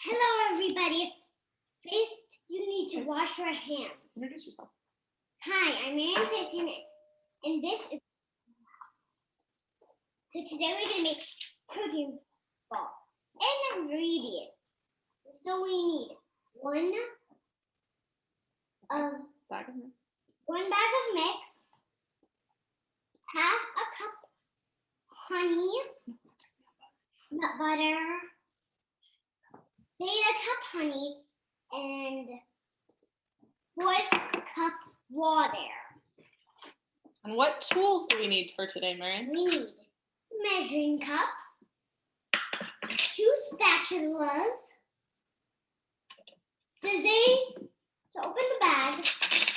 Hello, everybody. First, you need to wash your hands. Introduce yourself. Hi, I'm Marion, and this is. So today we're gonna make protein balls and ingredients. So we need one bag of mix, half a cup honey, nut butter, beta cup honey, and 4th cup water. And what tools do we need for today, Marion? We need measuring cups, 2 spatulas, scissors to open the bag,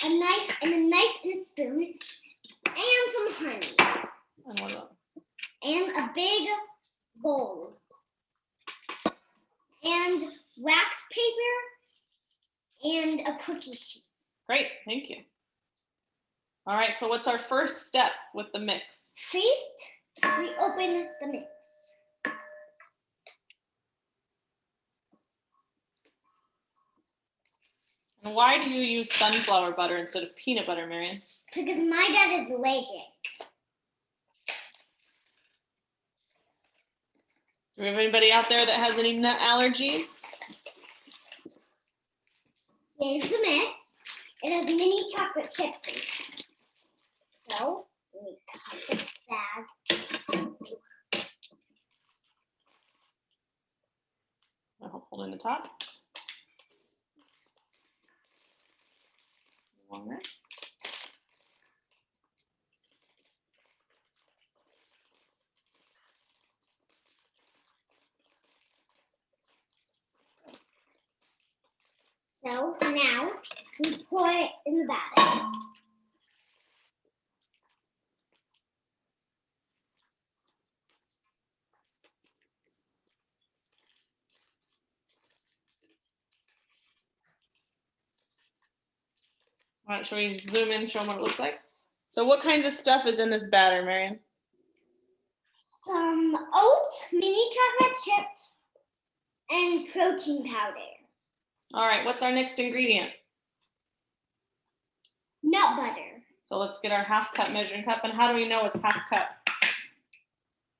a knife and a spoon, and some honey. And what else? And a big bowl. And wax paper and a cookie sheet. Great, thank you. All right, so what's our first step with the mix? First, we open the mix. And why do you use sunflower butter instead of peanut butter, Marion? Because my dad is allergic. Do we have anybody out there that has any nut allergies? Here's the mix. It has mini chocolate chips in it. So, we cut the bag. I'll hold in the top. Longer. So now we pour it in the batter. All right, shall we zoom in, show them what it looks like? So what kinds of stuff is in this batter, Marion? Some oats, mini chocolate chips, and protein powder. All right, what's our next ingredient? Nut butter. So let's get our half cup measuring cup. And how do we know it's half cup?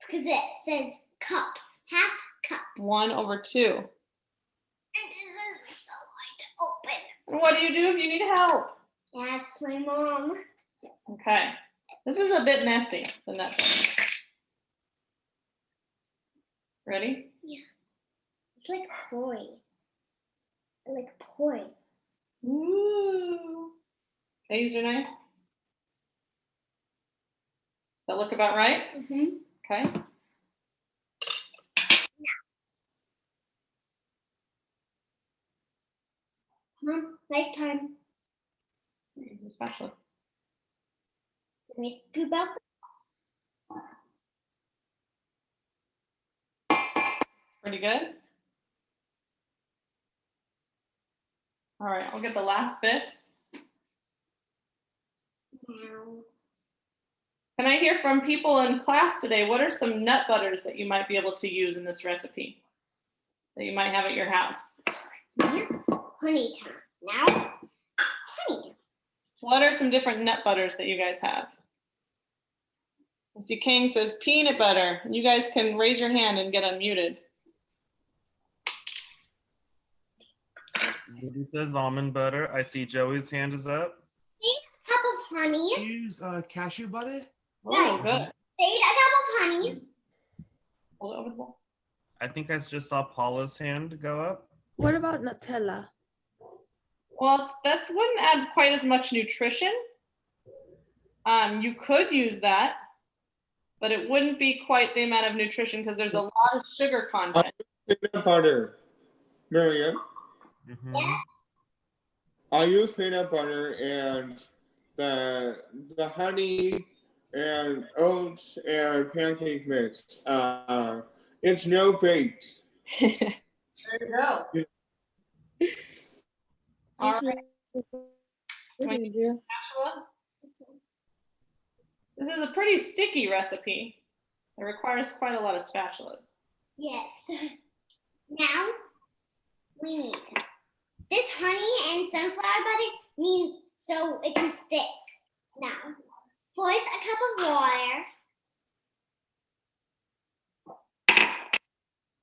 Because it says cup, half cup. 1/2. And it is so hard to open. And what do you do if you need help? Ask my mom. Okay, this is a bit messy, the nut butter. Ready? Yeah. It's like poi. Like poise. Ooh. Okay, use your knife. Does that look about right? Mm-hmm. Okay. Come on, knife time. Use the spatula. Let me scoop out Pretty good. All right, I'll get the last bits. now. Can I hear from people in class today? What are some nut butters that you might be able to use in this recipe that you might have at your house? Yeah. Honey time. Now it's honey. What are some different nut butters that you guys have? I see King says peanut butter. You guys can raise your hand and get unmuted. Ruby says almond butter. I see Joey's hand is up. A cup of honey. Use cashew butter. Oh, Nice. good. A cup of honey. Hold it over the bowl. I think I just saw Paula's hand go up. What about Nutella? Well, that wouldn't add quite as much nutrition. You could use that, but it wouldn't be quite the amount of nutrition because there's a lot of sugar content. Peanut butter, Marion. Mm-hmm. Yes. I use peanut butter and the honey and oats and pancake mix. It's no baked. There you go. All right. Spatula. This is a pretty sticky recipe. It requires quite a lot of spatulas. Yes. Now we need this honey and sunflower butter means so it can stick. Now, first a cup of water.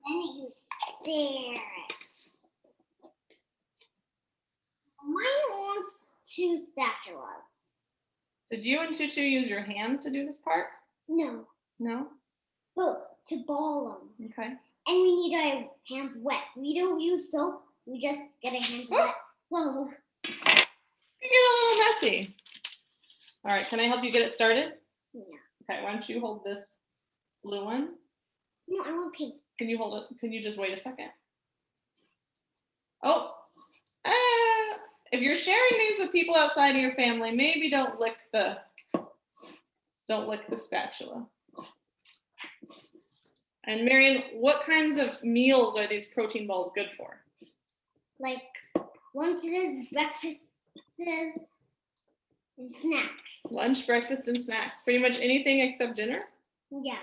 Then you stir it. Mine wants 2 spatulas. Did you and Tutu use your hands to do this part? No, No? but to ball them. Okay. And we need our hands wet. We don't use soap. We just get our hands wet. Whoa. You get a little messy. All right, can I help you get it started? Yeah. Okay, why don't you hold this blue one? No, I want pink. Can you hold it? Can you just wait a second? Oh, if you're sharing these with people outside of your family, maybe don't lick the spatula. And Marion, what kinds of meals are these protein balls good for? Like lunches, breakfasts, and snacks. Lunch, breakfast, and snacks. Pretty much anything except dinner? Yeah.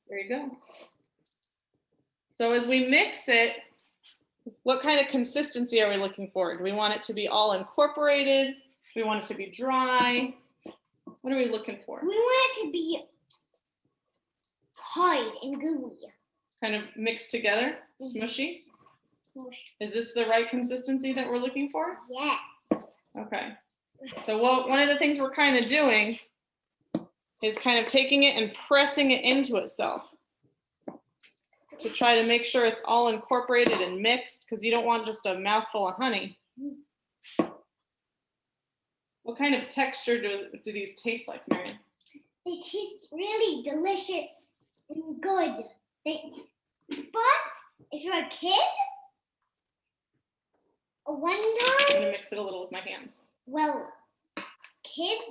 There you go. So as we mix it, what kind of consistency are we looking for? Do we want it to be all incorporated? Do we want it to be dry? What are we looking for? We want it to be hard and gooey. Kind of mixed together, smushy? Smush. Is this the right consistency that we're looking for? Yes. Okay. So one of the things we're kind of doing is kind of taking it and pressing it into itself to try to make sure it's all incorporated and mixed, because you don't want just a mouthful of honey. What kind of texture do these taste like, Marion? They taste really delicious and good. But if you're a kid, one I'm time, gonna mix it a little with my hands. well, kids,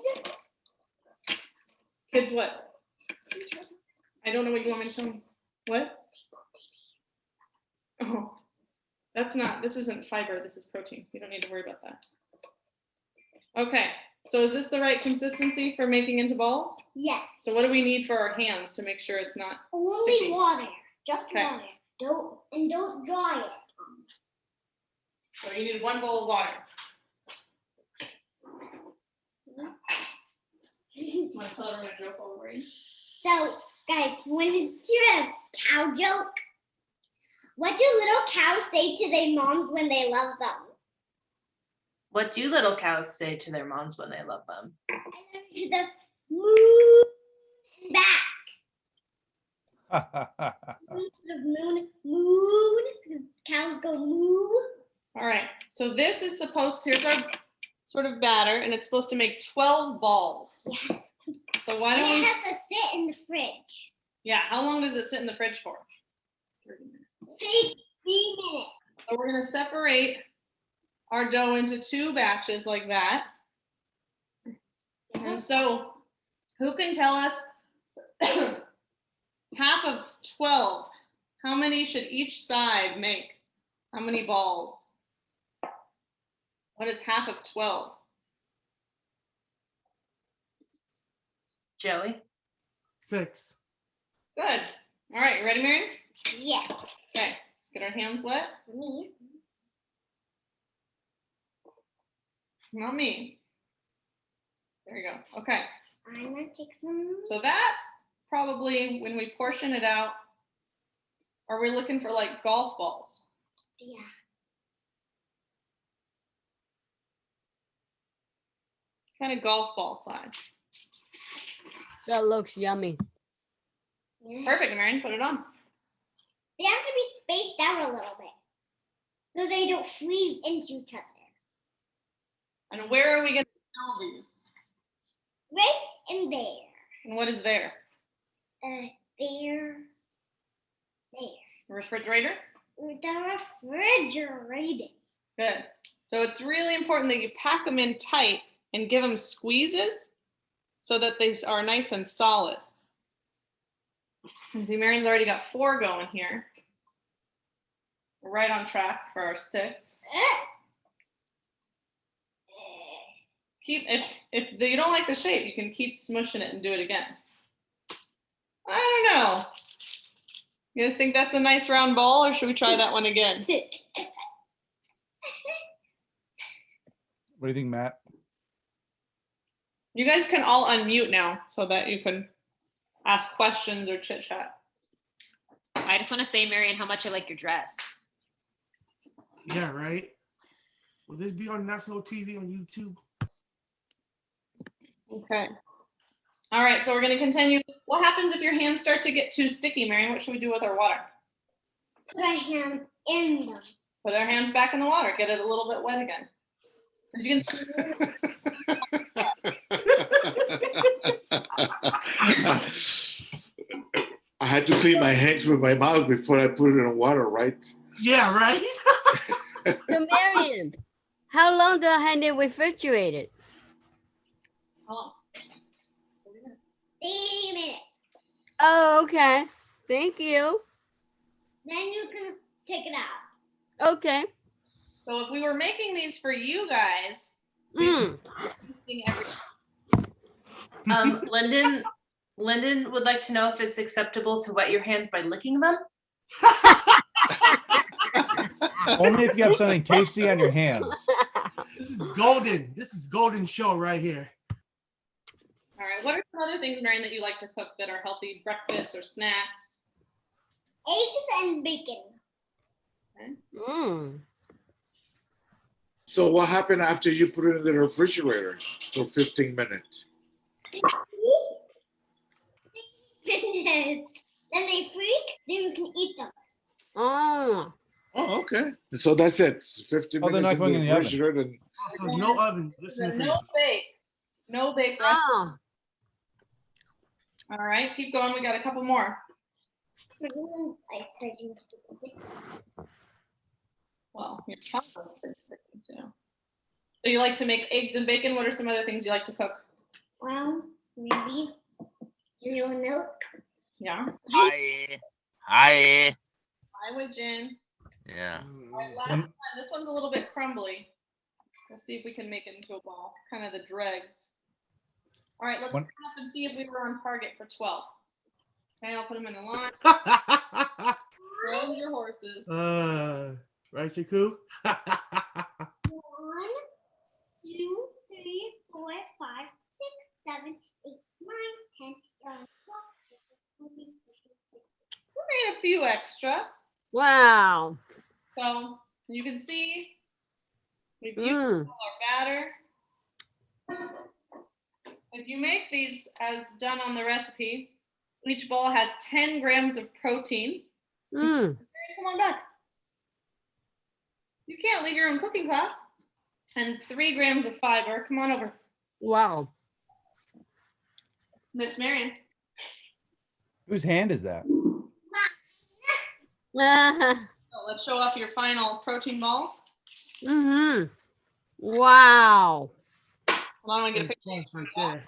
Kids what? I don't know what you want me to tell them. What? Oh, this isn't fiber, this is protein. You don't need to worry about that. Okay, so is this the right consistency for making into balls? yes. So what do we need for our hands to make sure it's not Only sticky? water, just Okay. water. Don't dry it. So you need 1 bowl of water. Want to tell everyone a joke while we're waiting? So, guys, when it's your cow joke, what do little cows say to their moms when they love them? What do little cows say to their moms when they love them? I love you to the moon and back. Instead of moon, because cows go moo. All right, so this is here's our sort of batter, and it's supposed to make 12 balls. Yeah. So why And don't it we, has to sit in the fridge. yeah, how long does it sit in the fridge for? 30 minutes. 50 minutes. So we're gonna separate our dough into 2 batches like that. And so who can tell us half of 12, how many should each side make? How many balls? What is half of 12? Joey? 6. Good. All right, you ready, Marion? Yes. Okay, let's get our hands wet. Me. Not me. There you go. Okay, I'm gonna take some. so that's probably when we portion it out. Are we looking for like golf balls? Yeah. Kind of golf ball size. That looks yummy. Yeah. Perfect, Marion. Put it on. They have to be spaced out a little bit so they don't freeze into each other. And where are we going to sell these? Right in there. And what is there? There. Refrigerator? The refrigerator. Good. So it's really important that you pack them in tight and give them squeezes so that they are nice and solid. And see, Marion's already got 4 going here. We're right on track for our 6. Keep if you don't like the shape, you can keep smushing it and do it again. I don't know. You guys think that's a nice round ball, or should we try that one again? What do you think, Matt? You guys can all unmute now so that you can ask questions or chit chat. I just want to say, Marion, how much I like your dress. Yeah, right. Will this be on national TV on YouTube? Okay. All right, so we're going to continue. What happens if your hands start to get too sticky, Marion? What should we do with our water? Put our hands in them. Put our hands back in the water. Get it a little bit wet again. As you can I had to clean my hands with my mouth before I put it in water, right? Yeah, right. So Marion, how long do I have it refrigerated? Oh. 80 minutes. Oh, okay. Thank you. Then you can take it out. Okay. So if we were making these for you guys, Mm. Lyndon would like to know if it's acceptable to wet your hands by licking them. Only if you have something tasty on your hands. This is golden. This is golden show right here. all right, what are some other things, Marion, that you like to cook that are healthy breakfasts or snacks? Eggs and bacon. Mm. So what happened after you put it in the refrigerator for 15 minutes? Then they freeze, then you can eat them. Oh. Oh, okay. So that's it. 15 Oh, they're minutes not going in the oven. refrigerator. And So no oven. Just in the No freezer. bake. No bake. Right? Oh. All right, keep going. We got a couple more. I starting to get sticky. Well, your tongue is pretty sticky too. So you like to make eggs and bacon. What are some other things you like to cook? Well, maybe cereal and milk. Yeah. Hi. I would Jen. Yeah. All right, last one. This one's a little bit crumbly. Let's see if we can make it into a ball. Kind of the dregs. All right, let's One- come up and see if we were on target for 12. Okay, I'll put them in a line. Hold your horses. Right, Shaku? 1, 2, 3, 4, 5, 6, 7, 8, 9, 10, 11, 12, 13, 14, 15, 16. We made a few extra. Wow. So you can see we've used Mm. all our batter. If you make these as done on the recipe, each ball has 10 grams of protein. Mm. Come on back. You can't leave your own cooking class. And 3 grams of fiber. Come on over. Wow. Miss Marion. Whose hand is that? So let's show off your final protein balls. Mm-hmm. Wow. Hold on, I'm gonna get a picture. That's right there.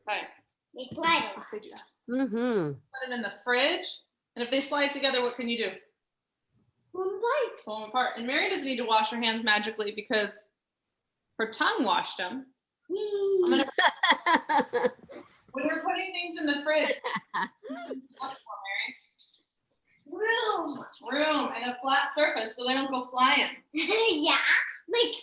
Okay. They slide a lot. Let's see, Jeff. Mm-hmm. Put them in the fridge. And if they slide together, what can you do? One bite. Pull them apart. And Mary doesn't need to wash her hands magically because her tongue washed them. I'm gonna, when we're putting things in the fridge, look for Mary. Room. Room and a flat surface so they don't go flying. Yeah, like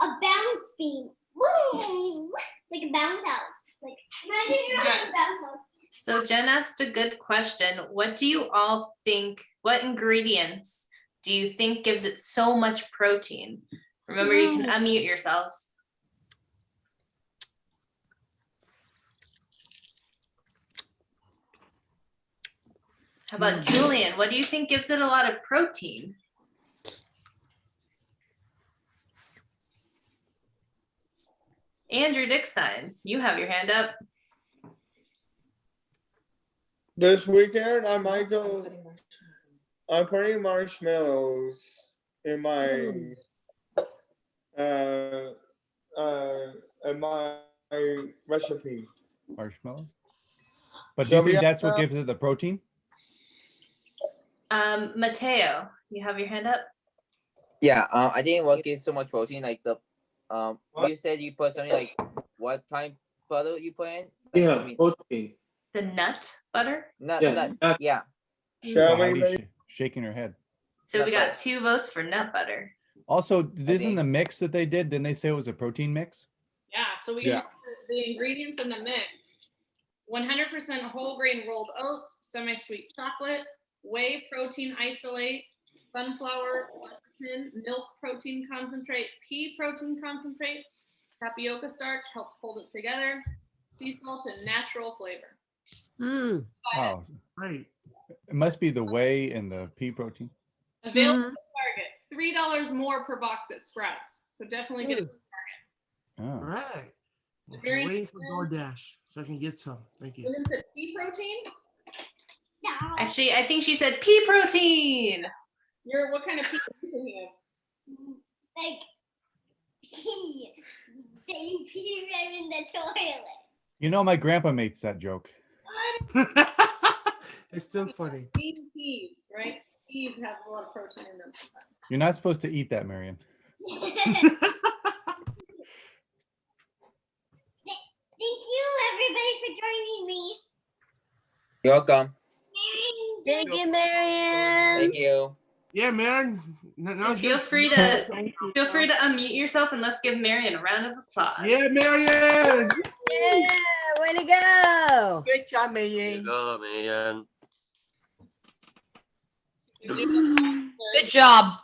a bounce beam. Woo! Like a bounce house. Like imagine you're on a bounce house. So Jen asked a good question. What do you all think? What ingredients do you think gives it so much protein? Remember, you can unmute yourselves. How about Julian? What do you think gives it a lot of protein? Andrew Dickstein, you have your hand up. This weekend, I might go. I'm putting marshmallows in my in my recipe. Marshmallow. But do you So we think that's have- what gives it the protein? Mateo, you have your hand up. Yeah, I think what gives so much protein, like the you said you put something like what kind butter you put in? Like, I mean, protein. The nut butter. Yeah. Show me, Heidi's baby. shaking her head. So we got 2 votes for nut butter. Also, this isn't the mix that they did. Didn't they say it was a protein mix? Yeah, so we Yeah. use the ingredients in the mix. 100% whole grain rolled oats, semi-sweet chocolate, whey protein isolate, sunflower lecithin, milk protein concentrate, pea protein concentrate, tapioca starch helps hold it together, sea salt, and natural flavor. Mm. Oh, Right. it must be the whey and the pea protein. Available at Target. $3 more per box at Sprouts. So definitely get it. Oh. All right. I'm Very waiting for DoorDash so I can get some. Thank you. Women said pea protein. Actually, I think she said pea protein. What kind of pea are you thinking of? Like, pee. They pee right in the toilet. You know, my grandpa makes that joke. It's still funny. Green peas, right? Peas have a lot of protein in them. You're not supposed to eat that, Marion. Thank you, everybody, for joining me. You're welcome. Thank you, Marion. Thank you. Yeah, Marion. Now Feel free to unmute yourself and let's give Marion a round of applause. Yeah, Marion. Yeah, way to go. Great job, Marion. Go, man. Good job.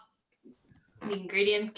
The ingredient